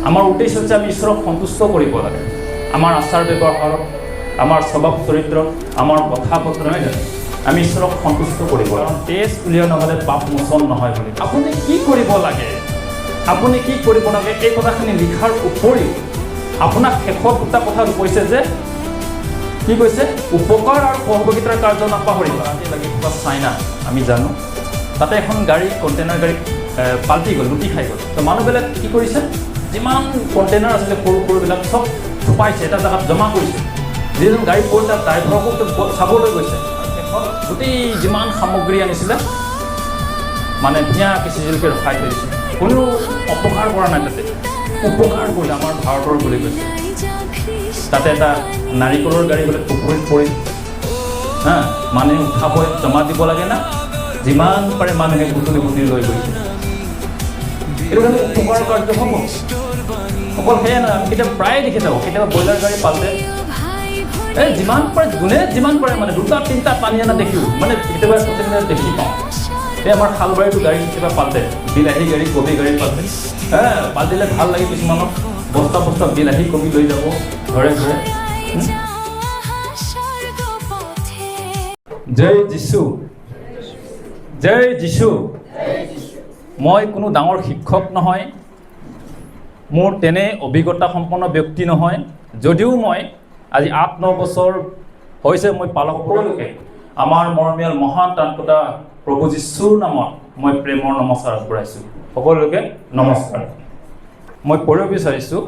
আমাৰ উদ্দেশ্য হৈছে আমি ঈশ্বৰক সন্তুষ্ট কৰিব লাগে। আমাৰ আচাৰ ব্যৱহাৰত, আমাৰ স্বভাৱ চৰিত্ৰত, আমাৰ কথা বতৰা নহয় জানো, আমি ঈশ্বৰক সন্তুষ্ট কৰিব লাগে। কাৰণ তেজ উলিওৱা নহ'লে পাপ মোচন নহয় বুলি। আপুনি কি কৰিব লাগে, আপুনি কি কৰিব লাগে, এই কথাখিনি লিখাৰ উপৰিও আপোনাক শেষত দুটা কথা কৈছে যে কি কৈছে, উপকাৰ আৰু সহযোগিতাৰ কাৰ্য নাপাহৰিবা। আজি লাগি থকা চাইনা আমি জানো, তাতে এখন গাড়ী কণ্টেইনাৰ গাড়ী পাল্টি গ'ল, লুটি খাই গ'ল। তো মানুহবিলাক কি কৰিছে, যিমান কণ্টেইনাৰ আছিলে সৰু সৰুবিলাক চব থুপাইছে, এটা জেগাত জমা কৰিছে। যিজন গাড়ী পৰি তাৰ ড্ৰাইভাৰকো চাবলৈ গৈছে। শেষত গোটেই যিমান সামগ্ৰী আনিছিলে মানে ধুনীয়াকৈ চিজিলকৈ ৰখাই থৈ দিছে। কোনো অপকাৰ কৰা নাই, তাতে উপকাৰ কৰিলে। আমাৰ ভাৰতৰ বুলি কৈছে, তাতে এটা নাৰিকলৰ গাড়ী বোলে পুখুৰীত পৰি মানুহে উঠাব জমা দিব লাগে না, যিমান পাৰে মানুহে বুটলি বুটলি লৈ গৈছে। এইটো কাৰণে উপকাৰ কাৰ্য হ'ব। অকল সেয়াই নহয়, আমি কেতিয়াবা প্ৰায়ে দেখি থাকোঁ, কেতিয়াবা ব্ৰইলাৰ গাড়ী পালে যিমান পাৰে যোনে যিমান পাৰে মানে দুটা তিনিটা টানি অনা দেখিও, মানে কেতিয়াবা দেখি পাওঁ। এই আমাৰ শালবাৰীটো গাড়ী কেতিয়াবা পালে, বিলাহী গাড়ী কবি গাড়ী পালে পাতিলে ভাল লাগে। কিছুমানক বস্তা বস্তা বিলাহী কবি লৈ যাব ঘৰে ঘৰে। জয় যীশু, জয় যীশু। মই কোনো ডাঙৰ শিক্ষক নহয়, মোৰ তেনে অভিজ্ঞতা সম্পন্ন ব্যক্তি নহয়, যদিও মই আজি 8-9 বছৰ হৈছে মই পালক সকলোকে আমাৰ মৰমীয়াল মহান ত্ৰাণকৰ্তা প্ৰভু যীশুৰ নামত মই প্ৰেমৰ নমস্কাৰ আগবঢ়াইছোঁ। সকলোকে নমস্কাৰ। মই পঢ়িব বিচাৰিছোঁ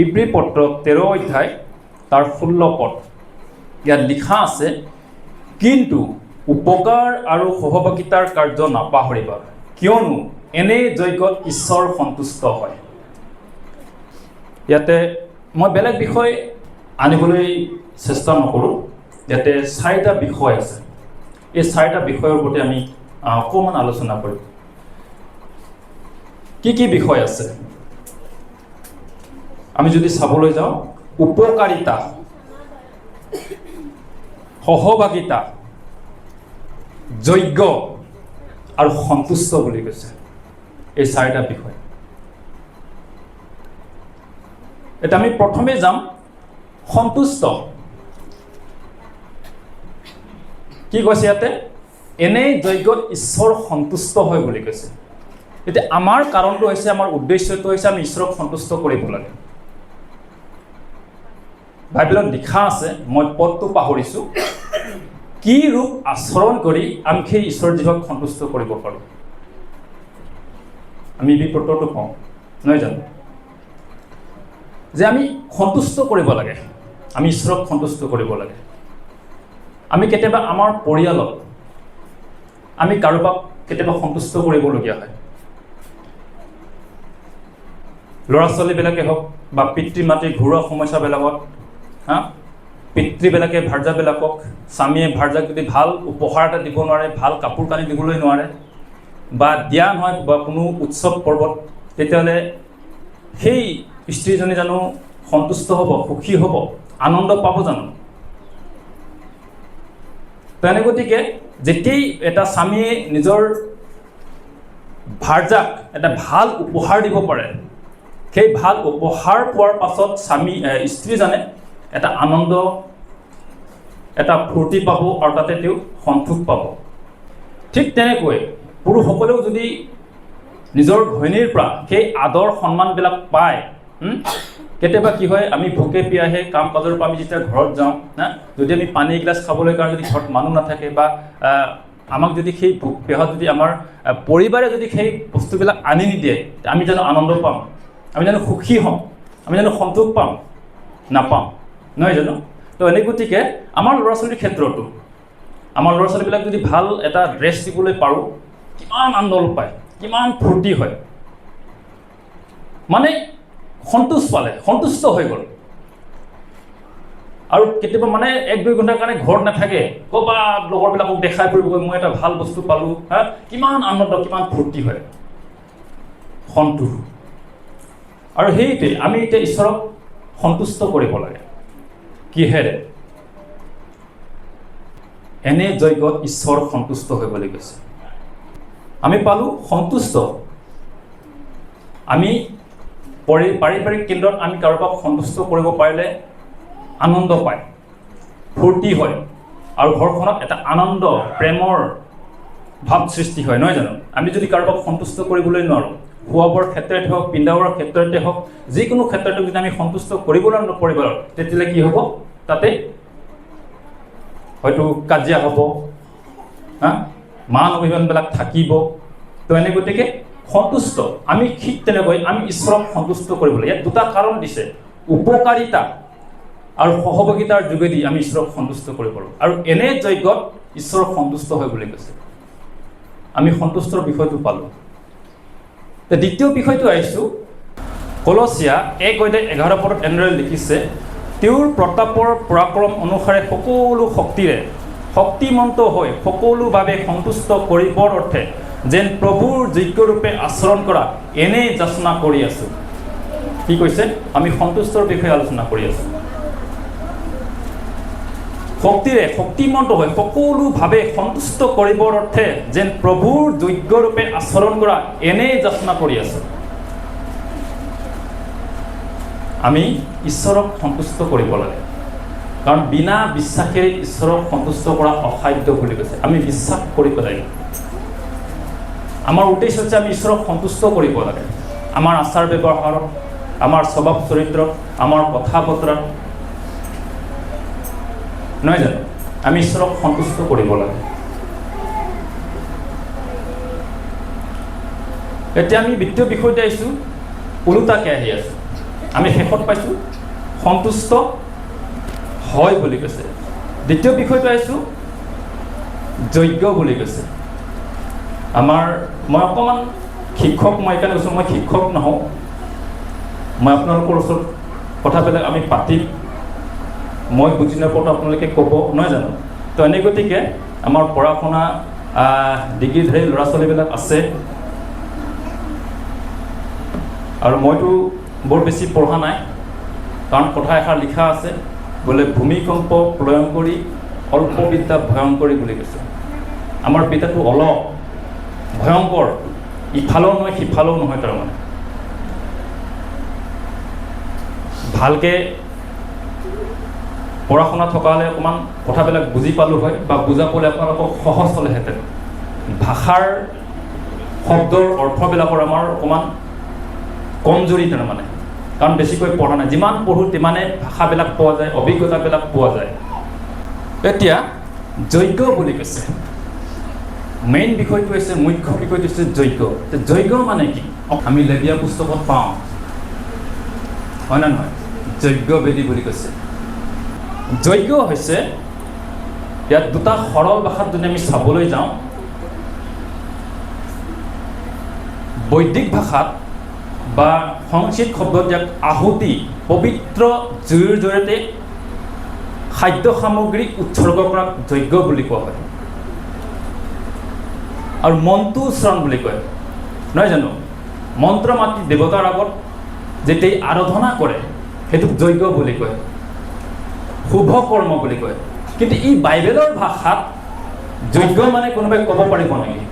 ইব্ৰী পত্ৰ 13 অধ্যায় তাৰ 16 পদ। ইয়াত লিখা আছে, কিন্তু উপকাৰ আৰু সহযোগিতাৰ কাৰ্য নাপাহৰিবা, কিয়নো এনে যজ্ঞত ঈশ্বৰ সন্তুষ্ট হয়। ইয়াতে মই বেলেগ বিষয় আনিবলৈ চেষ্টা নকৰোঁ। ইয়াতে 4টা বিষয় আছে। এই 4টা বিষয়ৰ প্ৰতি আমি অকণমান আলোচনা কৰিম। কি কি বিষয় আছে আমি যদি চাবলৈ যাওঁ, উপকাৰিতা, সহভাগিতা, যজ্ঞ আৰু সন্তুষ্ট বুলি কৈছে। এই 4টা বিষয়। এটা আমি প্ৰথমে যাম সন্তুষ্ট। কি কৈছে ইয়াতে, এনেই যজ্ঞত ঈশ্বৰ সন্তুষ্ট হয় বুলি কৈছে। এতিয়া আমাৰ কাৰণটো হৈছে, আমাৰ উদ্দেশ্যটো হৈছে আমি ঈশ্বৰক সন্তুষ্ট কৰিব লাগে। বাইবেলত লিখা আছে, মই পদটো পাহৰিছোঁ, কি ৰূপ আচৰণ কৰি আমি সেই ঈশ্বৰ জীৱক সন্তুষ্ট কৰিব পাৰোঁ। আমি বিপদটো পাওঁ নহয় জানো, যে আমি সন্তুষ্ট কৰিব লাগে, আমি ঈশ্বৰক সন্তুষ্ট কৰিব লাগে। আমি কেতিয়াবা আমাৰ পৰিয়ালত আমি কাৰোবাক কেতিয়াবা সন্তুষ্ট কৰিবলগীয়া হয়। ল'ৰা ছোৱালীবিলাকে হওক বা পিতৃ মাতৃৰ ঘৰুৱা সমস্যাবিলাকত পিতৃবিলাকে ভাৰ্যাবিলাকক, স্বামীয়ে ভাৰ্যাক যদি ভাল উপহাৰ এটা দিব নোৱাৰে, ভাল কাপোৰ কানি দিবলৈ নোৱাৰে বা দিয়া নহয় বা কোনো উৎসৱ পৰ্বত, তেতিয়াহ'লে সেই স্ত্ৰীজনী জানো সন্তুষ্ট হ'ব, সুখী হ'ব, আনন্দ পাব জানো? তেনে গতিকে যেতিয়াই এটা স্বামীয়ে নিজৰ ভাৰ্যাক এটা ভাল উপহাৰ দিব পাৰে, সেই ভাল উপহাৰ পোৱাৰ পাছত স্ত্ৰীজনে এটা আনন্দ, এটা ফূৰ্তি পাব আৰু তাতে তেওঁ সন্তোষ পাব। ঠিক তেনেকৈ পুৰুষসকলেও যদি নিজৰ ঘৈণীৰ পৰা সেই আদৰ সন্মানবিলাক পায়, কেতিয়াবা কি হয়, আমি ভোকে পিয়াহে কাম কাজৰ পৰা আমি যেতিয়া ঘৰত যাওঁ যদি আমি পানী এগিলাচ খাবলৈ কাৰণে যদি ঘৰত মানুহ নাথাকে বা আমাক যদি সেই ভোক পিয়াহত যদি আমাৰ পৰিবাৰে যদি সেই বস্তুবিলাক আনি নিদিয়ে, আমি জানো আনন্দ পাম? আমি জানো সুখী হ'ম? আমি জানো সন্তোষ পাম? নাপাম নহয় জানো? তো এনে গতিকে আমাৰ ল'ৰা ছোৱালীৰ ক্ষেত্ৰতো আমাৰ ল'ৰা ছোৱালীবিলাক যদি ভাল এটা ড্ৰেছ দিবলৈ পাৰোঁ, কিমান আনন্দ পায়, কিমান ফূৰ্তি হয়, মানে সন্তোষ পালে, সন্তুষ্ট হৈ গ'ল। আৰু কেতিয়াবা মানে 1-2 ঘণ্টাৰ কাৰণে ঘৰত নাথাকে, ক'ৰবাত লগৰবিলাকক দেখাই ফুৰিবগৈ, মই এটা ভাল বস্তু পালোঁ, কিমান আনন্দ, কিমান ফূৰ্তি হয়, সন্তোষ। আৰু সেইটোৱে আমি এতিয়া ঈশ্বৰক সন্তুষ্ট কৰিব লাগে। কিহেৰে? এনে যজ্ঞত ঈশ্বৰ সন্তুষ্ট হয় বুলি কৈছে। আমি পালোঁ সন্তুষ্ট। আমি পাৰিবাৰিক কেন্দ্ৰত আমি কাৰোবাক সন্তুষ্ট কৰিব পাৰিলে আনন্দ পায়, ফূৰ্তি হয়, আৰু ঘৰখনত এটা আনন্দ প্ৰেমৰ ভাৱ সৃষ্টি হয়, নহয় জানো? আমি যদি কাৰোবাক সন্তুষ্ট কৰিবলৈ নোৱাৰোঁ, খোৱা বোৱাৰ ক্ষেত্ৰতে হওক, পিন্ধাবৰ ক্ষেত্ৰতে হওক, যিকোনো ক্ষেত্ৰতে যদি আমি সন্তুষ্ট কৰিবলৈ নপৰিব, তেতিয়াহ'লে কি হ'ব? তাতে হয়তো কাজিয়া হ'ব, মান অভিমানবিলাক থাকিব। তো এনে গতিকে সন্তুষ্ট আমি ঠিক তেনেকৈ আমি ঈশ্বৰক সন্তুষ্ট কৰিবলৈ ইয়াত দুটা কাৰণ দিছে, উপকাৰিতা আৰু সহযোগিতাৰ যোগেদি আমি ঈশ্বৰক সন্তুষ্ট কৰিব পাৰোঁ। আৰু এনে যজ্ঞত ঈশ্বৰক সন্তুষ্ট হয় বুলি কৈছে। আমি সন্তুষ্টৰ বিষয়টো পালোঁ। দ্বিতীয় বিষয়টো আহিছোঁ, কলচীয়া 1:11 এনেদৰে লিখিছে, তেওঁৰ প্ৰতাপৰ পৰাক্ৰম অনুসাৰে সকলো শক্তিৰে শক্তিমন্ত হৈ সকলোভাৱে সন্তুষ্ট কৰিবৰ অৰ্থে যেন প্ৰভুৰ যোগ্যৰূপে আচৰণ কৰা এনেই যাচনা কৰি আছোঁ। কি কৈছে? আমি সন্তুষ্টৰ বিষয়ে আলোচনা কৰি আছোঁ। শক্তিৰে শক্তিমন্ত হৈ সকলোভাৱে সন্তুষ্ট কৰিবৰ অৰ্থে যেন প্ৰভুৰ যোগ্যৰূপে আচৰণ কৰা এনেই যাচনা কৰি আছোঁ। আমি ঈশ্বৰক সন্তুষ্ট কৰিব লাগে, কাৰণ বিনা বিশ্বাসেৰে ঈশ্বৰক সন্তুষ্ট কৰা অসাধ্য বুলি কৈছে। আমি বিশ্বাস কৰিব লাগে। আমাৰ উদ্দেশ্য হৈছে আমি ঈশ্বৰক সন্তুষ্ট কৰিব লাগে। আমাৰ আচাৰ ব্যৱহাৰত, আমাৰ স্বভাৱ চৰিত্ৰত, আমাৰ কথা বতৰাত, নহয় জানো? আমি ঈশ্বৰক সন্তুষ্ট কৰিব লাগে। এতিয়া আমি দ্বিতীয় বিষয়তে আহিছোঁ, ওলোটাকৈ আহি আছোঁ। আমি শেষত পাইছোঁ সন্তুষ্ট হয় বুলি কৈছে। দ্বিতীয় বিষয়টো আহিছোঁ যজ্ঞ বুলি কৈছে। মই অকণমান শিক্ষক, মই এইকাৰণে কৈছোঁ মই শিক্ষক নহওঁ, মই আপোনালোকৰ ওচৰত কথাবিলাক আমি পাতিম, মই বুজি নাপাওঁতো আপোনালোকে ক'ব, নহয় জানো? তো এনে গতিকে আমাৰ পঢ়া শুনা ডিগ্ৰীধাৰী ল'ৰা ছোৱালীবিলাক আছে, আৰু মইতো বৰ বেছি পঢ়া নাই, কাৰণ কথা এষাৰ লিখা আছে, বোলে ভূমিকম্প প্ৰলয়ংকৰী অল্প বিদ্যা ভয়ংকৰী বুলি কৈছে। আমাৰ বিদ্যাটো অলপ ভয়ংকৰ, ইফালেও নহয় সিফালেও নহয়। তাৰমানে ভালকৈ পঢ়া শুনা থকা হ'লে অকণমান কথাবিলাক বুজি পালোঁ হয়, বা বুজাবলৈ আপোনালোকক সহজ হ'লেহেঁতেন। ভাষাৰ শব্দৰ অৰ্থবিলাকৰ আমাৰ অকণমান কমজুৰি তাৰমানে, কাৰণ বেছিকৈ পঢ়া নাই। যিমান পঢ়োঁ তিমানে ভাষাবিলাক পোৱা যায়, অভিজ্ঞতাবিলাক পোৱা যায়। এতিয়া যজ্ঞ বুলি কৈছে, মেইন বিষয়টো হৈছে, মুখ্য বিষয়টো হৈছে যজ্ঞ। যজ্ঞ মানে কি? আমি লেবিয়া পুস্তকত পাওঁ, হয় নে নহয়? যজ্ঞ বেদী বুলি কৈছে। যজ্ঞ হৈছে, ইয়াত দুটা সৰল ভাষাত যদি আমি চাবলৈ যাওঁ, বৈদিক ভাষাত বা সংস্কৃত শব্দত ইয়াক আহুতি, পবিত্ৰ জুইৰ জৰিয়তে খাদ্য সামগ্ৰী উৎসৰ্গ কৰাক যজ্ঞ বুলি কোৱা হয়। আৰু মন্ত্ৰ উচ্চাৰণ বুলি কয়, নহয় জানো? মন্ত্ৰ মাতি দেৱতাৰ আগত যেতিয়া আৰাধনা কৰে সেইটোক যজ্ঞ বুলি কয়, শুভ কৰ্ম বুলি কয়। কিন্তু ই বাইবেলৰ ভাষাত যজ্ঞ মানে কোনোবাই ক'ব পাৰিব নেকি?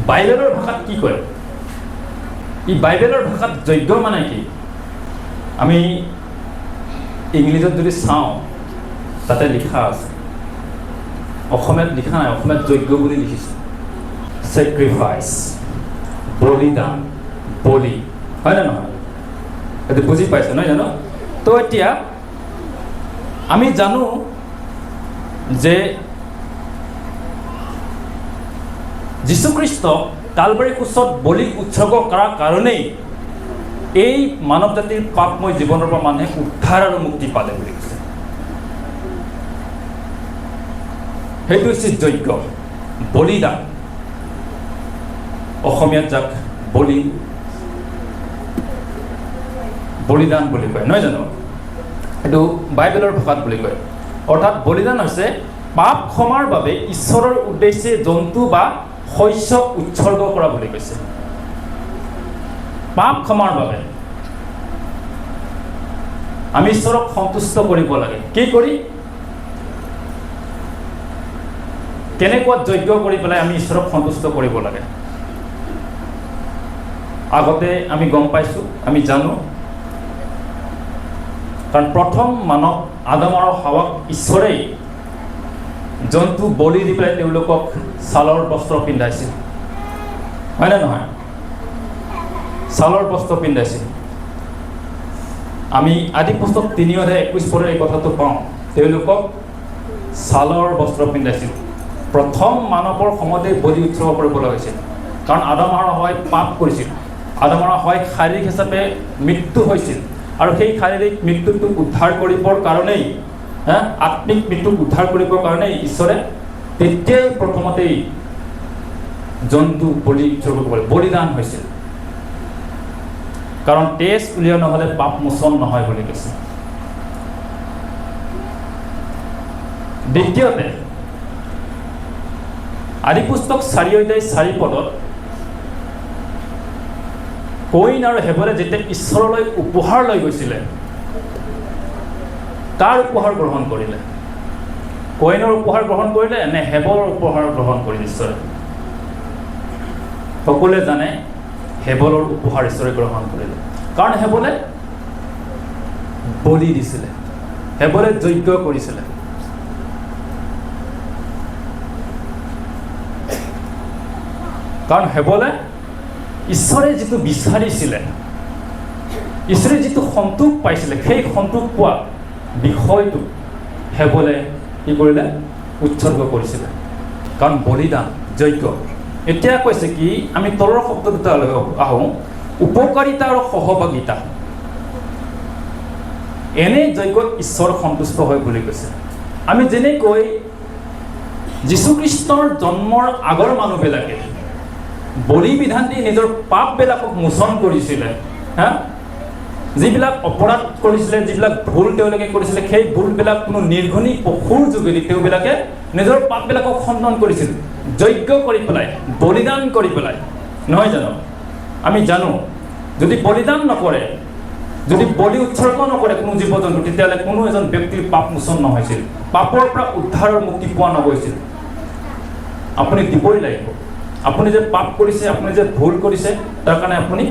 বাইবেলৰ ভাষাত কি কয়? ই বাইবেলৰ ভাষাত যজ্ঞ মানে কি? আমি ইংলিছত যদি চাওঁ, তাতে লিখা আছে, অসমীয়াত লিখা নাই, অসমীয়াত যজ্ঞ বুলি লিখিছে। চেক্ৰিফাইচ, বলিদান, বলি, হয় নে নহয়? সেইটো বুজি পাইছে, নহয় জানো? তো এতিয়া আমি জানো যে যীশুখ্ৰীষ্ট কালবাৰী ক্ৰুচত বলি উৎসৰ্গ কৰাৰ কাৰণেই এই মানৱ জাতিৰ পাপময় জীৱনৰ পৰা মানুহে উদ্ধাৰ আৰু মুক্তি পালে বুলি কৈছে। সেইটো হৈছে যজ্ঞ, বলিদান। অসমীয়াত যাক বলিদান বুলি কয়, নহয় জানো? এইটো বাইবেলৰ ভাষাত বুলি কয়। অৰ্থাৎ বলিদান হৈছে পাপ ক্ষমাৰ বাবে ঈশ্বৰৰ উদ্দেশ্যে জন্তু বা শস্য উৎসৰ্গ কৰা বুলি কৈছে। পাপ ক্ষমাৰ বাবে আমি ঈশ্বৰক সন্তুষ্ট কৰিব লাগে। কি কৰি? কেনেকুৱা যজ্ঞ কৰি পেলাই আমি ঈশ্বৰক সন্তুষ্ট কৰিব লাগে? আগতে আমি গম পাইছোঁ, আমি জানো, কাৰণ প্ৰথম মানৱ আদম আৰু হাৱাক ঈশ্বৰেই জন্তু বলি দি পেলাই তেওঁলোকক ছালৰ বস্ত্ৰ পিন্ধাইছিল, হয়নে নহয়? ছালৰ বস্ত্ৰ পিন্ধাইছিল। আমি আদি পুস্তক 3:21 এই কথাটো পাওঁ, তেওঁলোকক ছালৰ বস্ত্ৰ পিন্ধাইছিল। প্ৰথম মানৱৰ সময়তে বলি উৎসৰ্গ কৰিবলৈ হৈছিল, কাৰণ আদম আৰু হাৱাই পাপ কৰিছিল। আদম আৰু হাৱাই শাৰীৰিক হিচাপে মৃত্যু হৈছিল, আৰু সেই শাৰীৰিক মৃত্যুটোক উদ্ধাৰ কৰিবৰ কাৰণেই, আত্মিক মৃত্যুক উদ্ধাৰ কৰিবৰ কাৰণেই ঈশ্বৰে তেতিয়াই প্ৰথমতেই জন্তু বলি উৎসৰ্গ কৰিব, বলিদান হৈছিল। কাৰণ তেজ উলিওৱা নহ'লে পাপ মোচন নহয় বুলি কৈছে। দ্বিতীয়তে আদি পুস্তক 4:4 কয়িন আৰু হেবলে যেতিয়া ঈশ্বৰলৈ উপহাৰ লৈ গৈছিলে, কাৰ উপহাৰ গ্ৰহণ কৰিলে? কয়িনৰ উপহাৰ গ্ৰহণ কৰিলে নে হেবলৰ উপহাৰ গ্ৰহণ কৰিলে ঈশ্বৰে? সকলোৱে জানে হেবলৰ উপহাৰ ঈশ্বৰে গ্ৰহণ কৰিলে, কাৰণ হেবলে বলি দিছিলে, হেবলে যজ্ঞ কৰিছিলে। কাৰণ হেবলে ঈশ্বৰে যিটো বিচাৰিছিলে, ঈশ্বৰে যিটো সন্তোষ পাইছিলে, সেই সন্তোষ পোৱা বিষয়টো হেবলে কি কৰিলে? উৎসৰ্গ কৰিছিলে, কাৰণ বলিদান, যজ্ঞ। এতিয়া কৈছে কি, আমি তলৰ শব্দ দুটালৈ আহোঁ, উপকাৰিতা আৰু সহভাগিতা। এনে যজ্ঞত ঈশ্বৰ সন্তুষ্ট হয় বুলি কৈছে। আমি যেনেকৈ যীশুখ্ৰীষ্টৰ জন্মৰ আগৰ মানুহবিলাকে বলি বিধান দি নিজৰ পাপবিলাকক মোচন কৰিছিলে, যিবিলাক অপৰাধ কৰিছিলে, যিবিলাক ভুল তেওঁলোকে কৰিছিলে, সেই ভুলবিলাক কোনো নিৰ্ঘনী পশুৰ যোগেদি তেওঁবিলাকে নিজৰ পাপবিলাকক খণ্ডন কৰিছিল, যজ্ঞ কৰি পেলাই, বলিদান কৰি পেলাই, নহয় জানো? আমি জানো যদি বলিদান নকৰে, যদি বলি উৎসৰ্গ নকৰে কোনো জীৱ জন্তু, তেতিয়াহ'লে কোনো এজন ব্যক্তিৰ পাপ মোচন নহৈছিল, পাপৰ পৰা উদ্ধাৰৰ মুক্তি পোৱা নগৈছিল। আপুনি দিবই লাগিব। আপুনি যে পাপ কৰিছে, আপুনি যে ভুল কৰিছে, তাৰ কাৰণে আপুনি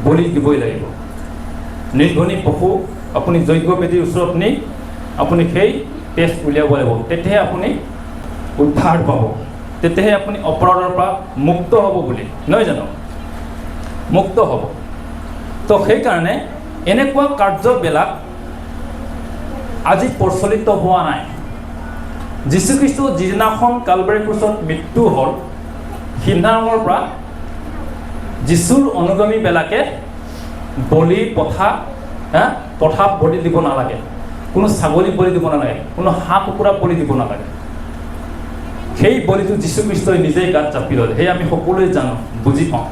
বলি দিবই লাগিব। নিৰ্ঘনী পশু আপুনি যজ্ঞ বেদীৰ ওচৰত নি আপুনি সেই তেজ উলিয়াব লাগিব, তেতিয়াহে আপুনি উদ্ধাৰ পাব, তেতিয়াহে আপুনি অপৰাধৰ পৰা মুক্ত হ'ব বুলি, নহয় জানো? মুক্ত হ'ব। তো সেইকাৰণে এনেকুৱা কাৰ্যবিলাক আজি প্ৰচলিত হোৱা নাই। যীশুখ্ৰীষ্ট যিদিনাখন কালবাৰী ক্ৰুচত মৃত্যু হ'ল, সিদিনাখনৰ পৰা যীশুৰ অনুগামীবিলাকে বলি পথা বলি দিব নালাগে, কোনো ছাগলী বলি দিব নালাগে, কোনো হাঁহ কুকুৰা বলি দিব নালাগে। সেই বলিটো যীশুখ্ৰীষ্টই নিজেই গাত জাপি ল'লে, সেই আমি সকলোৱে জানো, বুজি পাওঁ।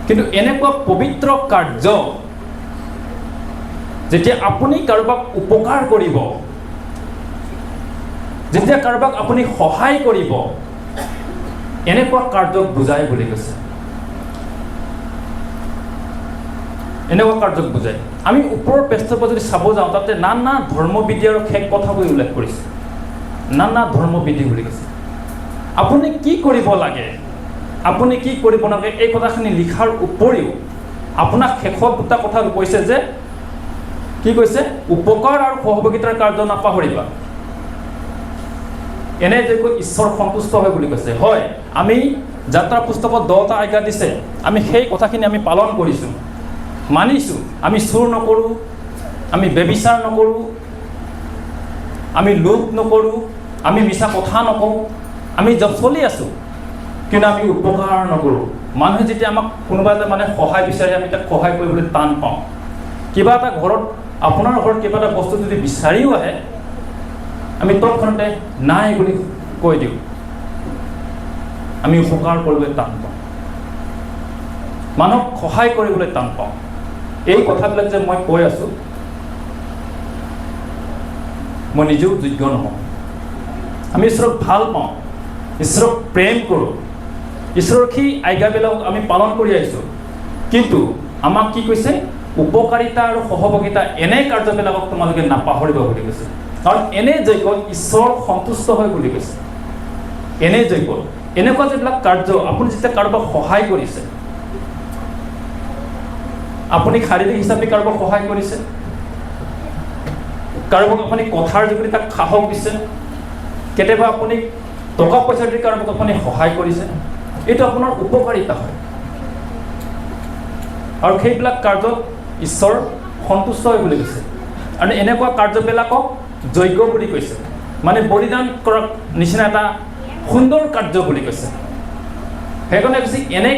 কিন্তু এনেকুৱা পবিত্ৰ কাৰ্য যেতিয়া আপুনি কাৰোবাক উপকাৰ কৰিব, যেতিয়া কাৰোবাক আপুনি সহায় কৰিব, এনেকুৱা কাৰ্যক বুজায় বুলি কৈছে। এনেকুৱা কাৰ্যক বুজায়। আমি ওপৰৰ পেজটোৰ পৰা যদি চাব যাওঁ, তাতে নানা ধৰ্মবিধি আৰু শেষ কথাবোৰ উল্লেখ কৰিছে, নানা ধৰ্মবিধি বুলি কৈছে। আপুনি কি কৰিব লাগে, আপুনি কি কৰিব নালাগে, এই কথাখিনি লিখাৰ উপৰিও আপোনাক শেষত দুটা কথা কৈছে যে, কি কৈছে? উপকাৰ আৰু সহযোগিতাৰ কাৰ্য নাপাহৰিবা। এনে যে ঈশ্বৰ সন্তুষ্ট হয় বুলি কৈছে। হয়, আমি যাত্ৰা পুস্তকত 10টা আজ্ঞা দিছে, আমি সেই কথাখিনি আমি পালন কৰিছোঁ, মানিছোঁ। আমি চুৰ নকৰোঁ, আমি ব্যভিচাৰ নকৰোঁ, আমি লোভ নকৰোঁ, আমি মিছা কথা নকওঁ, আমি জব চলি আছোঁ, কিন্তু আমি উপকাৰ নকৰোঁ। মানুহে যেতিয়া আমাক কোনোবা এটা মানে সহায় বিচাৰে, আমি তাক সহায় কৰিবলৈ টান পাওঁ। কিবা এটা ঘৰত, আপোনাৰ ঘৰত কিবা এটা বস্তু যদি বিচাৰিও আহে, আমি তৎক্ষণতে নাই বুলি কৈ দিওঁ। আমি উপকাৰ কৰিবলৈ টান পাওঁ, মানুহক সহায় কৰিবলৈ টান পাওঁ। এই কথাবিলাক যে মই কৈ আছোঁ, মই নিজেও যোগ্য নহওঁ। আমি ঈশ্বৰক ভাল পাওঁ, ঈশ্বৰক প্ৰেম কৰোঁ, ঈশ্বৰৰ সেই আজ্ঞাবিলাক আমি পালন কৰি আহিছোঁ, কিন্তু আমাক কি কৈছে? উপকাৰিতা আৰু সহযোগিতা এনে কাৰ্যবিলাকক তোমালোকে নাপাহৰিব বুলি কৈছে। কাৰণ এনে যজ্ঞত ঈশ্বৰ সন্তুষ্ট হয় বুলি কৈছে। এনে যজ্ঞ এনেকুৱা যিবিলাক কাৰ্য আপুনি যেতিয়া কাৰোবাক সহায় কৰিছে, আপুনি শাৰীৰিক হিচাপে কাৰোবাক সহায় কৰিছে, কাৰোবাক আপুনি কথাৰ যোগেদি তাক সাহস দিছে, কেতিয়াবা আপুনি টকা পইচা দি কাৰোবাক আপুনি সহায় কৰিছে, এইটো আপোনাৰ উপকাৰিতা হয়। আৰু সেইবিলাক কাৰ্যত ঈশ্বৰ সন্তুষ্ট হয় বুলি কৈছে। আৰু এনেকুৱা কাৰ্যবিলাকক যজ্ঞ বুলি কৈছে, মানে বলিদান কৰাৰ নিচিনা এটা সুন্দৰ কাৰ্য বুলি কৈছে। সেইকাৰণে কৈছে এনে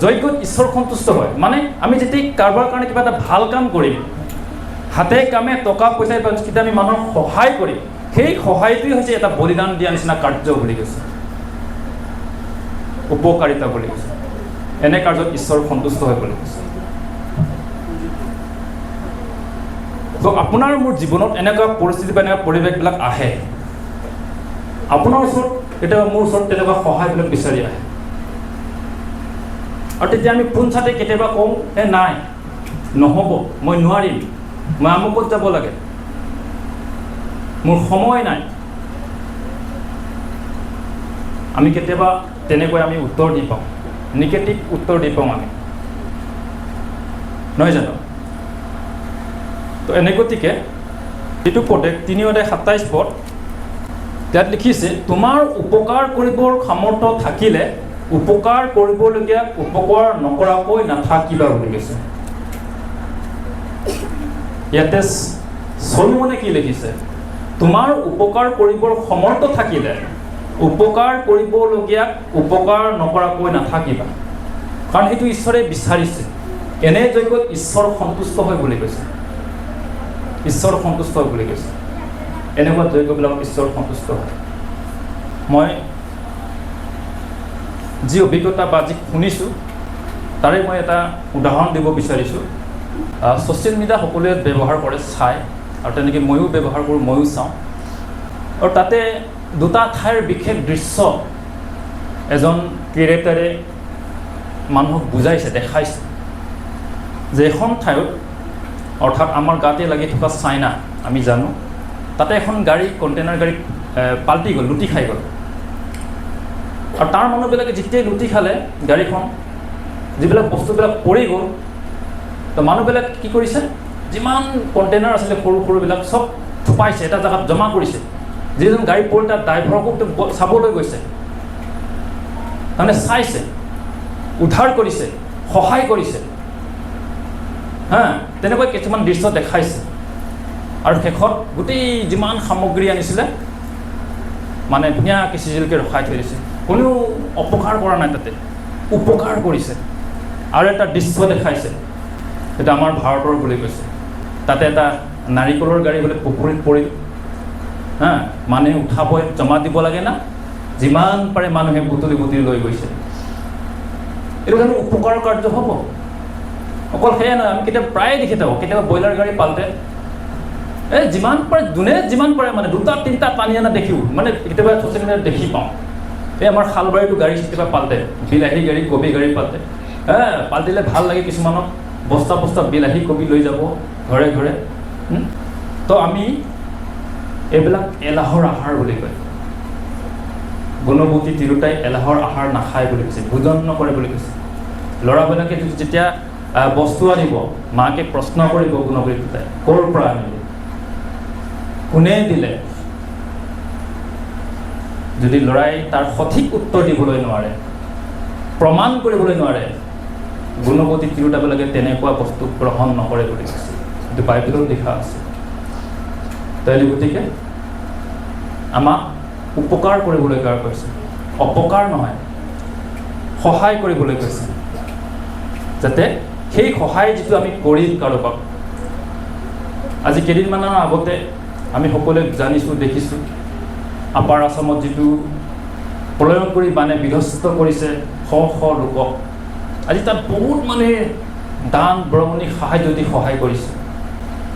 যজ্ঞত ঈশ্বৰ সন্তুষ্ট হয়। মানে আমি যেতিয়া কাৰোবাৰ কাৰণে কিবা এটা ভাল কাম কৰিম, হাতে কামে টকা পইচা যেতিয়া আমি মানুহক সহায় কৰিম, সেই সহায়টোৱে হৈছে এটা বলিদান দিয়া নিচিনা কাৰ্য বুলি কৈছে, উপকাৰিতা বুলি কৈছে। এনে কাৰ্যত ঈশ্বৰ সন্তুষ্ট হয় বুলি কৈছে। তো আপোনাৰ মোৰ জীৱনত এনেকুৱা পৰিস্থিতি বা এনেকুৱা পৰিৱেশবিলাক আহে, আপোনাৰ ওচৰত কেতিয়াবা মোৰ ওচৰত তেনেকুৱা সহায়বিলাক বিচাৰি আহে, আৰু তেতিয়া আমি পোনচাতে কেতিয়াবা কওঁ নাই নহ'ব, মই নোৱাৰিম, মই আমুকত যাব লাগে, মোৰ সময় নাই। আমি কেতিয়াবা তেনেকৈ আমি উত্তৰ দি পাওঁ, নিগেটিভ উত্তৰ দি পাওঁ আমি, নহয় জানো? তো এনে গতিকে এইটো পদে 3:27 তাত লিখিছে, তোমাৰ উপকাৰ কৰিবৰ সামৰ্থ্য থাকিলে উপকাৰ কৰিবলগীয়া উপকাৰ নকৰাকৈ নাথাকিবা বুলি কৈছে। ইয়াতে চলোমনে কি লিখিছে? তোমাৰ উপকাৰ কৰিবৰ সামৰ্থ্য থাকিলে উপকাৰ কৰিবলগীয়া উপকাৰ নকৰাকৈ নাথাকিবা। কাৰণ সেইটো ঈশ্বৰে বিচাৰিছে। এনে যজ্ঞত ঈশ্বৰ সন্তুষ্ট হয় বুলি কৈছে। ঈশ্বৰ সন্তুষ্ট হয় বুলি কৈছে। এনেকুৱা যজ্ঞবিলাকত ঈশ্বৰ সন্তুষ্ট হয়। মই যি অভিজ্ঞতা বা যি শুনিছোঁ তাৰে মই এটা উদাহৰণ দিব বিচাৰিছোঁ। ছ'চিয়েল মিডিয়া সকলোৱে ব্যৱহাৰ কৰে, চাই, আৰু তেনেকৈ ময়ো ব্যৱহাৰ কৰোঁ, ময়ো চাওঁ। আৰু তাতে দুটা ঠাইৰ বিশেষ দৃশ্য এজন ক্ৰিয়েটাৰে মানুহক বুজাইছে, দেখাইছে যে এখন ঠাইত, অৰ্থাৎ আমাৰ গাতে লাগি থকা চাইনা, আমি জানো, তাতে এখন গাড়ী, কণ্টেইনাৰ গাড়ী পাল্টি গ'ল, লুটি খাই গ'ল। আৰু তাৰ মানুহবিলাকে যেতিয়াই লুটি খালে গাড়ীখন, যিবিলাক বস্তুবিলাক পৰি গ'ল, তো মানুহবিলাক কি কৰিছে, যিমান কণ্টেইনাৰ আছিলে সৰু সৰুবিলাক চব থুপাইছে, এটা জেগাত জমা কৰিছে। যিজন গাড়ী পৰি তাত ড্ৰাইভাৰকো চাবলৈ গৈছে, তাৰমানে চাইছে, উদ্ধাৰ কৰিছে, সহায় কৰিছে। তেনেকৈ কিছুমান দৃশ্য দেখাইছে। আৰু শেষত গোটেই যিমান সামগ্ৰী আনিছিলে মানে ধুনীয়াকৈ চিজিলকৈ ৰখাই থৈ দিছে। কোনেও অপকাৰ কৰা নাই, তাতে উপকাৰ কৰিছে। আৰু এটা দৃশ্য দেখাইছে, সেইটো আমাৰ ভাৰতৰ বুলি কৈছে। তাতে এটা নাৰিকলৰ গাড়ী বোলে পুখুৰীত পৰিল। মানুহে উঠাব, জমা দিব লাগে না, যিমান পাৰে মানুহে বুটলি বুটলি লৈ গৈছে। এইটো জানো উপকাৰ কাৰ্য হ'ব? অকল সেয়াই নহয়, আমি কেতিয়াবা প্ৰায়ে দেখি থাকোঁ, কেতিয়াবা ব্ৰইলাৰ গাড়ী পালতে যিমান পাৰে, যোনে যিমান পাৰে মানে 2-3টা টানি অনা দেখিও, মানে কেতিয়াবা ছ'চিয়েল মিডিয়াত দেখি পাওঁ। আমাৰ শালবাৰীটো গাড়ী কেতিয়াবা পালতে, বিলাহী গাড়ী, কবি গাড়ী পালতে। পালটিলে ভাল লাগে কিছুমানক, বস্তা বস্তা বিলাহী কবি লৈ যাব ঘৰে ঘৰে। তো আমি এইবিলাক এলাহৰ আহাৰ বুলি কয়। গুণৱতী তিৰোতাই এলাহৰ আহাৰ নাখায় বুলি কৈছে, ভোজন নকৰে বুলি কৈছে। ল'ৰাবিলাকে যেতিয়া বস্তু আনিব, মাকে প্ৰশ্ন কৰিব গুণৱতী তিৰোতাই, ক'ৰ পৰা আনিব, কোনে দিলে? যদি ল'ৰাই তাৰ সঠিক উত্তৰ দিবলৈ নোৱাৰে, প্ৰমাণ কৰিবলৈ নোৱাৰে, গুণৱতী তিৰোতাবিলাকে তেনেকুৱা বস্তু গ্ৰহণ নকৰে বুলি কৈছে। এইটো বাইবেলত লিখা আছে। তাই গতিকে আমাক উপকাৰ কৰিবলৈ কৈছে, অপকাৰ নহয়, সহায় কৰিবলৈ কৈছে, যাতে সেই সহায় যিটো আমি কৰিম কাৰোবাক। আজি কেইদিনমানৰ আগতে আমি সকলোৱে জানিছোঁ, দেখিছোঁ, আপাৰ আছামত যিটো প্ৰলয়ন কৰি মানে বিধ্বস্ত কৰিছে শ শ লোকক। আজি তাত বহুত মানুহে দান বৰঙণি সাহায্য দি সহায় কৰিছে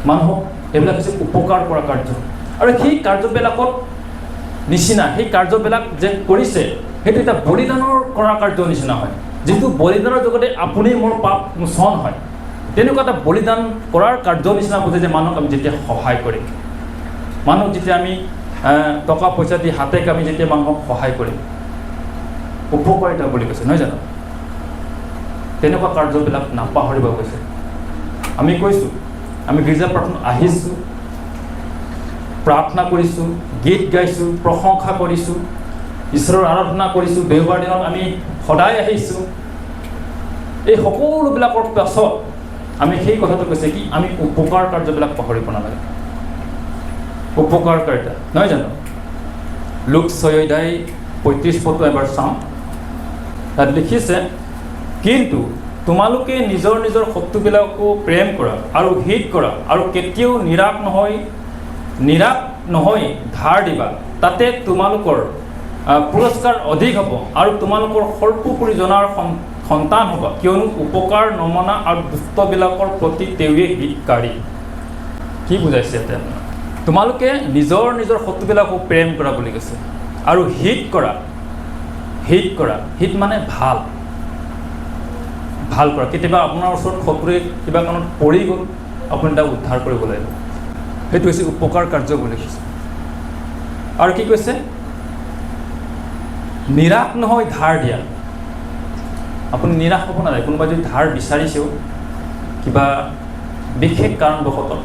মানুহক। এইবিলাক হৈছে উপকাৰ কৰা কাৰ্য। আৰু সেই কাৰ্যবিলাকত নিচিনা, সেই কাৰ্যবিলাক যে কৰিছে সেইটো এটা বলিদানৰ কৰা কাৰ্যৰ নিচিনা হয়, যিটো বলিদানৰ জগতে আপুনি মোৰ পাপ মোচন হয়। তেনেকুৱা এটা বলিদান কৰাৰ কাৰ্যৰ নিচিনা বুজে যে মানুহক আমি যেতিয়া সহায় কৰিম, মানুহক যেতিয়া আমি টকা পইচা দি হাতে কামি যেতিয়া মানুহক সহায় কৰিম, উপকাৰিতা বুলি কৈছে, নহয় জানো? তেনেকুৱা কাৰ্যবিলাক নাপাহৰিব কৈছে। আমি কৈছোঁ, আমি গীৰ্জা প্ৰাৰ্থনা আহিছোঁ, প্ৰাৰ্থনা কৰিছোঁ, গীত গাইছোঁ, প্ৰশংসা কৰিছোঁ, ঈশ্বৰৰ আৰাধনা কৰিছোঁ, দেওবাৰ দিনত আমি সদায় আহিছোঁ। এই সকলোবিলাকৰ পাছত আমি সেই কথাটো কৈছে কি, আমি উপকাৰ কাৰ্যবিলাক পাহৰিব নালাগে। উপকাৰকাৰিতা, নহয় জানো? লোক 6:35 এবাৰ চাওঁ। তাত লিখিছে, কিন্তু তোমালোকে নিজৰ নিজৰ শত্ৰুবিলাকো প্ৰেম কৰা আৰু হিত কৰা আৰু কেতিয়াও নিৰাশ নহয় ধাৰ দিবা, তাতে তোমালোকৰ পুৰস্কাৰ অধিক হ'ব আৰু তোমালোকৰ সৰ্বোপৰি জনাৰ সন্তান হ'ব, কিয়নো উপকাৰ নমনা আৰু দুষ্টবিলাকৰ প্ৰতি তেওঁৱে হিতকাৰী। কি বুজাইছে ইয়াতে? তোমালোকে নিজৰ নিজৰ শত্ৰুবিলাকো প্ৰেম কৰা বুলি কৈছে আৰু হিত কৰা। হিত মানে ভাল কৰা। কেতিয়াবা আপোনাৰ ওচৰত শত্ৰুৱে কিবা কাৰণত পৰি গ'ল, আপুনি তাক উদ্ধাৰ কৰিব লাগিব। সেইটো হৈছে উপকাৰ কাৰ্য বুলি কৈছে। আৰু কি কৈছে? নিৰাশ নহয় ধাৰ দিয়া। আপুনি নিৰাশ হ'ব নালাগে। কোনোবাই যদি ধাৰ বিচাৰিছেও কিবা বিশেষ কাৰণবশতঃ,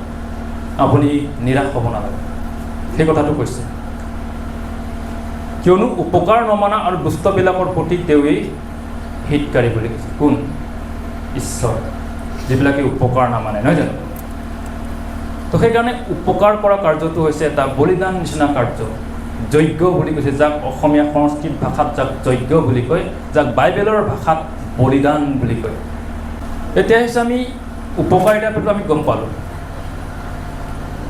আপুনি নিৰাশ হ'ব নালাগে, সেই কথাটো কৈছে। কিয়নো উপকাৰ নমনা আৰু দুষ্টবিলাকৰ প্ৰতি তেওঁৱেই হিতকাৰী বুলি কৈছে। কোন? ঈশ্বৰ, যিবিলাকে উপকাৰ নামানে, নহয় জানো? তো সেইকাৰণে উপকাৰ কৰা কাৰ্যটো হৈছে এটা বলিদান নিচিনা কাৰ্য। যজ্ঞ বুলি কৈছে, যাক অসমীয়া সংস্কৃত ভাষাত যাক যজ্ঞ বুলি কয়, যাক বাইবেলৰ ভাষাত বলিদান বুলি কয়। এতিয়া হৈছে আমি উপকাৰিতাটো আমি গম পালোঁ।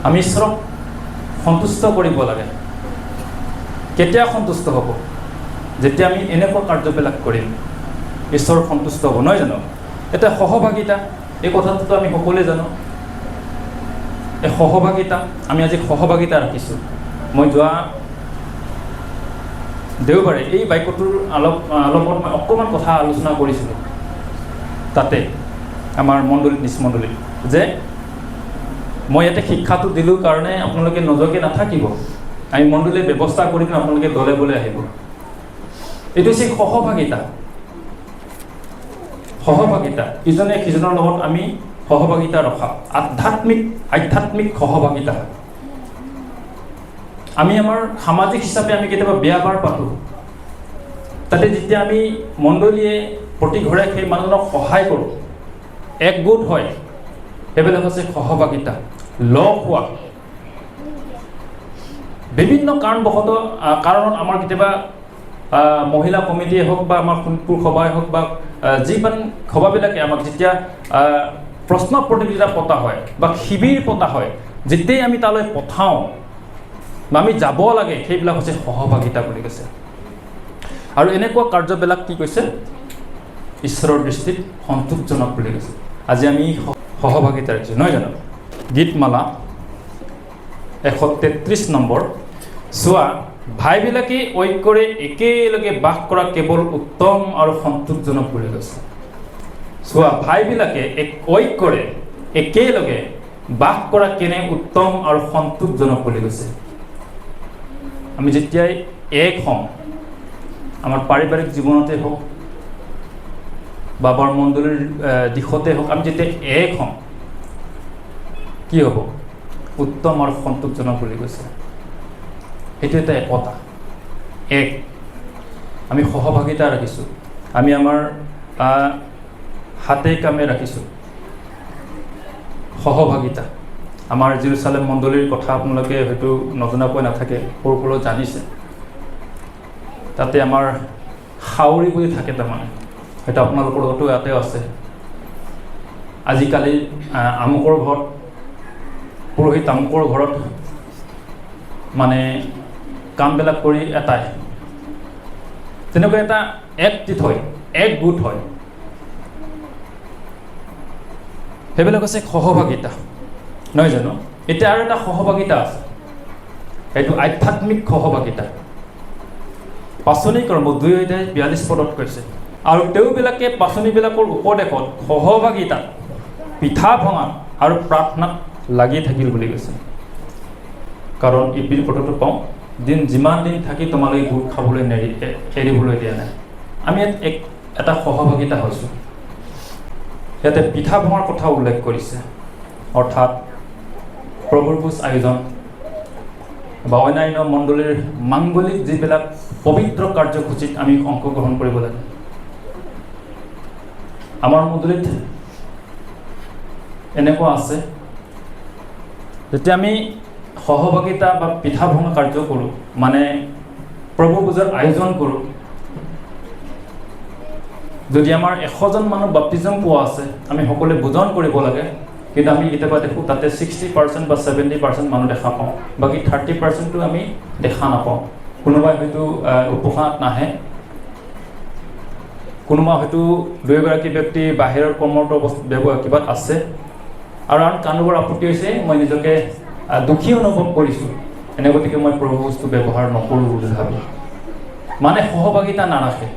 আমি ঈশ্বৰক সন্তুষ্ট কৰিব লাগে। কেতিয়া সন্তুষ্ট হ'ব? যেতিয়া আমি এনেকুৱা কাৰ্যবিলাক কৰিম, ঈশ্বৰ সন্তুষ্ট হ'ব, নহয় জানো? এতিয়া সহভাগিতা, এই কথাটোতো আমি সকলোৱে জানো। এই সহভাগিতা, আমি আজি সহভাগিতা ৰাখিছোঁ। মই যোৱা দেওবাৰে এই বাক্যটোৰ অলপত মই অকণমান কথা আলোচনা কৰিছিলোঁ তাতে, আমাৰ মণ্ডলীত, নিচমণ্ডলীত, যে মই ইয়াতে শিক্ষাটো দিলোঁ কাৰণে আপোনালোকে নজৰকৈ নাথাকিব। আমি মণ্ডলীয়ে ব্যৱস্থা কৰি কিনে আপোনালোকে দলে বলে আহিব। এইটো হৈছে সহভাগিতা। ইজনে সিজনৰ লগত আমি সহভাগিতা ৰখা, আধ্যাত্মিক সহভাগিতা। আমি আমাৰ সামাজিক হিচাপে আমি কেতিয়াবা বিয়া বাৰ পাতোঁ, তাতে যেতিয়া আমি মণ্ডলীয়ে প্ৰতি ঘৰে সেই মানুহজনক সহায় কৰোঁ, একগোট হয়, সেইবিলাক হৈছে সহভাগিতা। লগ হোৱা, বিভিন্ন কাৰণত আমাৰ কেতিয়াবা মহিলা কমিটিয়ে হওক বা আমাৰ শোণিতপুৰ সভাই হওক বা যিমান সভাবিলাকে আমাক যেতিয়া প্ৰশ্ন প্ৰতিযোগিতা পতা হয় বা শিবিৰ পতা হয়, যেতিয়াই আমি তালৈ পঠাওঁ বা আমি যাব লাগে, সেইবিলাক হৈছে সহভাগিতা বুলি কৈছে। আৰু এনেকুৱা কাৰ্যবিলাক কি কৈছে? ঈশ্বৰৰ দৃষ্টিত সন্তোষজনক বুলি কৈছে। আজি আমি সহভাগিতা ৰাখিছোঁ, নহয় জানো? গীতমালা 133 নম্বৰ। চোৱা, ভাইবিলাকে ঐক্যৰে একেলগে বাস কৰা কেৱল উত্তম আৰু সন্তোষজনক বুলি কৈছে। চোৱা, ভাইবিলাকে ঐক্যৰে একেলগে বাস কৰা কেনে উত্তম আৰু সন্তোষজনক বুলি কৈছে। আমি যেতিয়াই এক হওঁ, আমাৰ পাৰিবাৰিক জীৱনতে হওক বা আমাৰ মণ্ডলীৰ দিশতে হওক, আমি যেতিয়া এক হওঁ, কি হ'ব? উত্তম আৰু সন্তোষজনক বুলি কৈছে। সেইটো এটা একতা, আমি সহভাগিতা ৰাখিছোঁ। আমি আমাৰ হাতে কামে ৰাখিছোঁ সহভাগিতা। আমাৰ জেৰুচালেম মণ্ডলীৰ কথা আপোনালোকে হয়তো নজনাকৈ নাথাকে, সৰু সৰু জানিছে। তাতে আমাৰ হাউৰি বুলি থাকে, তাৰমানে হয়তো আপোনালোকৰ লগতো ইয়াতেও আছে। আজিকালি আমুকৰ ঘৰত, পুৰোহিত আমুকৰ ঘৰত মানে কামবিলাক কৰি এটাই, তেনেকুৱা এটা একত্ৰিত হয়, একগোট হয়। সেইবিলাক হৈছে সহভাগিতা, নহয় জানো? এতিয়া আৰু এটা সহভাগিতা আছে, সেইটো আধ্যাত্মিক সহভাগিতা। পাচনি কৰ্ম 2:42 কৈছে, আৰু তেওঁবিলাকে পাচনিবিলাকৰ উপদেশত, সহভাগিতাত, পিঠা ভঙাত আৰু প্ৰাৰ্থনাত লাগি থাকিল বুলি কৈছে। কাৰণ এই কথাটো পাওঁ, যিমান দিন থাকি তোমালোকে গোট খাবলৈ এৰিবলৈ দিয়া নাই। আমি এটা সহভাগিতা হৈছোঁ। ইয়াতে পিঠা ভঙাৰ কথা উল্লেখ কৰিছে, অৰ্থাৎ প্ৰভুৰ ভোজ আয়োজন বা অন্যান্য মণ্ডলীৰ মাংগলিক যিবিলাক পবিত্ৰ কাৰ্যসূচীত আমি অংশগ্ৰহণ কৰিব লাগে। আমাৰ মণ্ডলীত এনেকুৱা আছে, যেতিয়া আমি সহভাগিতা বা পিঠা ভঙা কাৰ্য কৰোঁ, মানে প্ৰভু পূজাৰ আয়োজন কৰোঁ, যদি আমাৰ 100জন মানুহ বাপ্তিজম পোৱা আছে, আমি সকলোৱে ভোজন কৰিব লাগে। কিন্তু আমি কেতিয়াবা দেখোঁ তাতে 60% বা 70% মানুহ দেখা পাওঁ, বাকী 30%টো আমি দেখা নাপাওঁ। কোনোবাই হয়তো উপাসনাত নাহে, কোনোবা হয়তো 2 ব্যক্তি বাহিৰৰ কৰ্মৰত কিবাত আছে, আৰু আন কাৰোবাৰ আপত্তি হৈছে মই নিজকে দুখী অনুভৱ কৰিছোঁ, এনে গতিকে মই প্ৰভু বস্তু ব্যৱহাৰ নকৰোঁ বুলি ভাবি মানে সহভাগিতা নাৰাখে।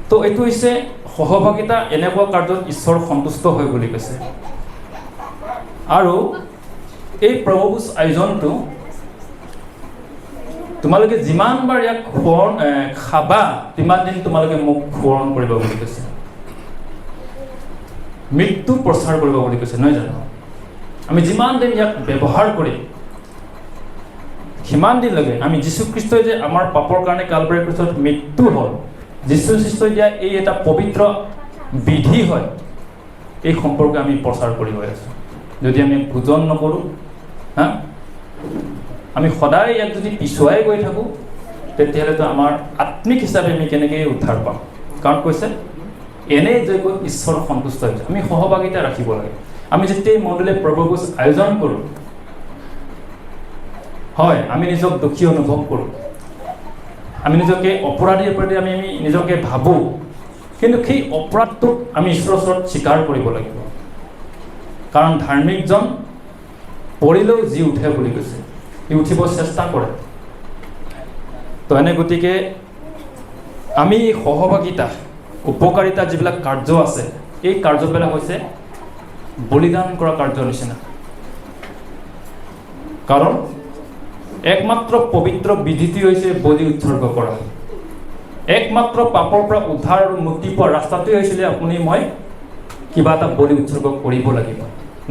তো এইটো হৈছে সহভাগিতা এনেকুৱা কাৰ্যত ঈশ্বৰ সন্তুষ্ট হয় বুলি কৈছে। আৰু এই প্ৰভুভোজ আয়োজনটো তোমালোকে যিমানবাৰ ইয়াক খাবা তিমান দিন তোমালোকে মোক সোঁৱৰণ কৰিব বুলি কৈছে, মৃত্যু প্ৰচাৰ কৰিব বুলি কৈছে, নহয় জানো? আমি যিমান দিন ইয়াক ব্যৱহাৰ কৰিম সিমান দিনলৈকে আমি যীশুখ্ৰীষ্টই যে আমাৰ পাপৰ কাৰণে কালবাৰী ক্ৰুচত মৃত্যু হ'ল, যীশু খ্ৰীষ্টই দিয়া এই এটা পবিত্ৰ বিধি হয়, এই সম্পৰ্কে আমি প্ৰচাৰ কৰি গৈ আছোঁ। যদি আমি ভোজন নকৰোঁ, আমি সদায় ইয়াক যদি পিছুৱাই গৈ থাকোঁ, তেতিয়াহ'লেতো আমাৰ আত্মিক হিচাপে আমি কেনেকৈ উদ্ধাৰ পাম? কাৰণ কৈছে এনেই যজ্ঞ ঈশ্বৰ সন্তুষ্ট হৈছে। আমি সহভাগিতা ৰাখিব লাগে। আমি যেতিয়াই মণ্ডলীয়ে প্ৰভুভোজ আয়োজন কৰোঁ, হয় আমি নিজক দুখী অনুভৱ কৰোঁ, আমি নিজকে অপৰাধী আমি নিজকে ভাবোঁ, কিন্তু সেই অপৰাধটোক আমি ঈশ্বৰৰ ওচৰত স্বীকাৰ কৰিব লাগিব। কাৰণ ধাৰ্মিকজন পৰিলেও যি উঠে বুলি কৈছে, সি উঠিব চেষ্টা কৰে। তো এনে গতিকে আমি সহভাগিতা উপকাৰিতা যিবিলাক কাৰ্য আছে, এই কাৰ্যবিলাক হৈছে বলিদান কৰা কাৰ্যৰ নিচিনা। কাৰণ একমাত্ৰ পবিত্ৰ বিধিটি হৈছে বলি উৎসৰ্গ কৰা। একমাত্ৰ পাপৰ পৰা উদ্ধাৰ আৰু মুক্তি পোৱা ৰাস্তাটোৱে হৈছিলে আপুনি মই কিবা এটা বলি উৎসৰ্গ কৰিব লাগিব,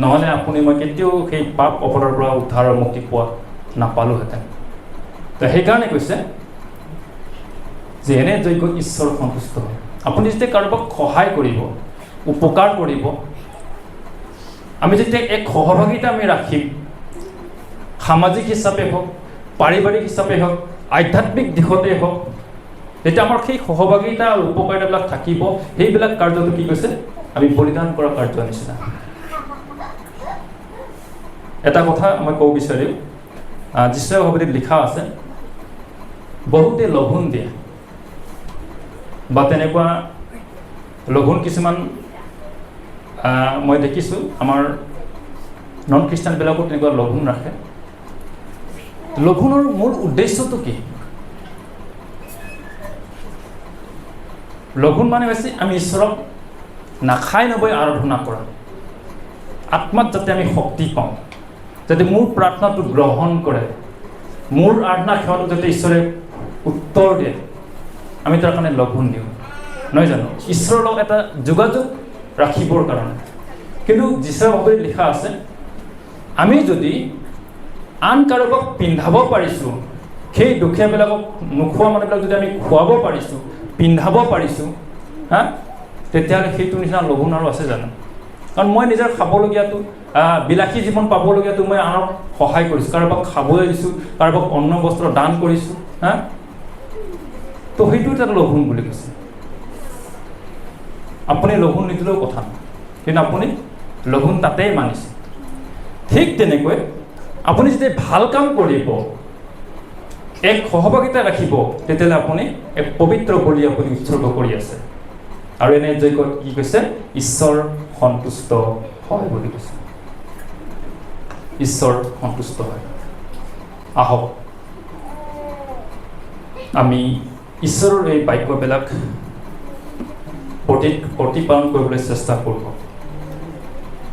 নহ'লে আপুনি মই কেতিয়াও সেই পাপ অপৰাধৰ পৰা উদ্ধাৰ আৰু মুক্তি পোৱা নাপালোহেঁতেন। তো সেইকাৰণে কৈছে যে এনে যজ্ঞ ঈশ্বৰ সন্তুষ্ট হয়। আপুনি যেতিয়া কাৰোবাক সহায় কৰিব, উপকাৰ কৰিব, আমি যেতিয়া এক সহভাগিতা আমি ৰাখিম, সামাজিক হিচাপে হওক, পাৰিবাৰিক হিচাপে হওক, আধ্যাত্মিক দিশতে হওক, যেতিয়া আমাৰ সেই সহভাগিতা আৰু উপকাৰিতাবিলাক থাকিব, সেইবিলাক কাৰ্যটো কি কৈছে আমি বলিদান কৰা কাৰ্যৰ নিচিনা। এটা কথা মই ক'ব বিচাৰিম, যীশুৱে ভগৱতীত লিখা আছে, বহুতে লঘোণ দিয়ে বা তেনেকুৱা লঘোণ কিছুমান মই দেখিছোঁ, আমাৰ নন খ্ৰীষ্টানবিলাকো তেনেকুৱা লঘোণ ৰাখে। লঘোণৰ মূল উদ্দেশ্যটো কি? লঘোণ মানে হৈছে আমি ঈশ্বৰক নাখাই নবৈ আৰাধনা কৰা, আত্মাত যাতে আমি শক্তি পাওঁ, যাতে মোৰ প্ৰাৰ্থনাটো গ্ৰহণ কৰে, মোৰ আৰাধনা সেৱাটো যাতে ঈশ্বৰে উত্তৰ দিয়ে, আমি তাৰ কাৰণে লঘোণ দিওঁ, নহয় জানো? ঈশ্বৰৰ লগত এটা যোগাযোগ ৰাখিবৰ কাৰণে। কিন্তু যীশুৱে ভগৱতীত লিখা আছে, আমি যদি আন কাৰোবাক পিন্ধাব পাৰিছোঁ, সেই দুখীয়াবিলাকক নোখোৱা মানুহবিলাক যদি আমি খুৱাব পাৰিছোঁ, পিন্ধাব পাৰিছোঁ, তেতিয়াহ'লে সেইটো নিচিনা লঘোণ আৰু আছে জানো? কাৰণ মই নিজৰ খাবলগীয়াটো, বিলাসী জীৱন পাবলগীয়াটো মই আনক সহায় কৰিছোঁ, কাৰোবাক খাবলৈ দিছোঁ, কাৰোবাক অন্ন বস্ত্ৰ দান কৰিছোঁ, তো সেইটো এটা লঘোণ বুলি কৈছে। আপুনি লঘোণ নিদিলেও কথা নাই, কিন্তু আপুনি লঘোণ তাতেই মানিছে। ঠিক তেনেকৈ আপুনি যেতিয়া ভাল কাম কৰিব, এক সহভাগিতা ৰাখিব, তেতিয়াহ'লে আপুনি এক পবিত্ৰ বলি আপুনি উৎসৰ্গ কৰি আছে। আৰু এনে যজ্ঞ কি কৈছে? ঈশ্বৰ সন্তুষ্ট হয় বুলি কৈছে। ঈশ্বৰ সন্তুষ্ট হয়। আহক আমি ঈশ্বৰৰ এই বাক্যবিলাক প্ৰতিপালন কৰিবলৈ চেষ্টা কৰিব,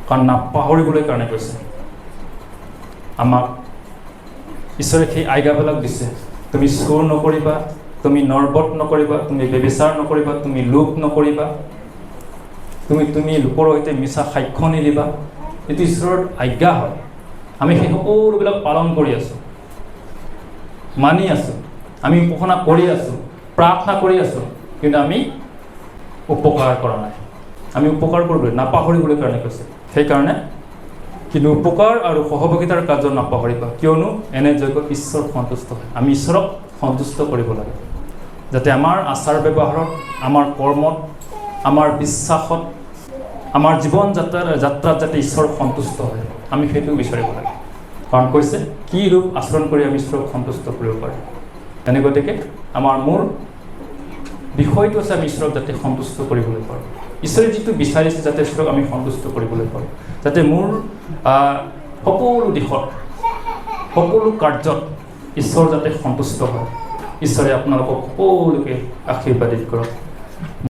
কাৰণ নাপাহৰিবলৈ কাৰণে কৈছে। আমাক ঈশ্বৰে সেই আজ্ঞাবিলাক দিছে, তুমি চুৰ নকৰিবা, তুমি নৰবত নকৰিবা, তুমি ব্যভিচাৰ নকৰিবা, তুমি লোভ নকৰিবা, তুমি লোকৰ সৈতে মিছা সাক্ষ্য নিদিবা। এইটো ঈশ্বৰৰ আজ্ঞা হয়। আমি সেই সকলোবিলাক পালন কৰি আছোঁ, মানি আছোঁ, আমি উপাসনা কৰি আছোঁ, প্ৰাৰ্থনা কৰি আছোঁ, কিন্তু আমি উপকাৰ কৰা নাই। আমি উপকাৰ কৰিবলৈ নাপাহৰিবলৈ কাৰণে কৈছে। সেইকাৰণে কিন্তু উপকাৰ আৰু সহযোগিতাৰ কাৰ্য নাপাহৰিবা, কিয়নো এনে যজ্ঞত ঈশ্বৰ সন্তুষ্ট হয়। আমি ঈশ্বৰক সন্তুষ্ট কৰিব লাগে, যাতে আমাৰ আচাৰ ব্যৱহাৰত, আমাৰ কৰ্মত, আমাৰ বিশ্বাসত, আমাৰ জীৱন যাত্ৰাত যাতে ঈশ্বৰ সন্তুষ্ট হয়, আমি সেইটো বিচাৰিব লাগে। কাৰণ কৈছে কি ৰূপ আচৰণ কৰি আমি ঈশ্বৰক সন্তুষ্ট কৰিব পাৰোঁ। এনে গতিকে আমাৰ মূল বিষয়টো আছে আমি ঈশ্বৰক যাতে সন্তুষ্ট কৰিবলৈ পাৰোঁ। ঈশ্বৰে যিটো বিচাৰিছে যাতে ঈশ্বৰক আমি সন্তুষ্ট কৰিবলৈ পাৰোঁ, যাতে মোৰ সকলো দিশত, সকলো কাৰ্যত ঈশ্বৰ যাতে সন্তুষ্ট হয়। ঈশ্বৰে আপোনালোকক সকলোকে আশীৰ্বাদিত কৰক।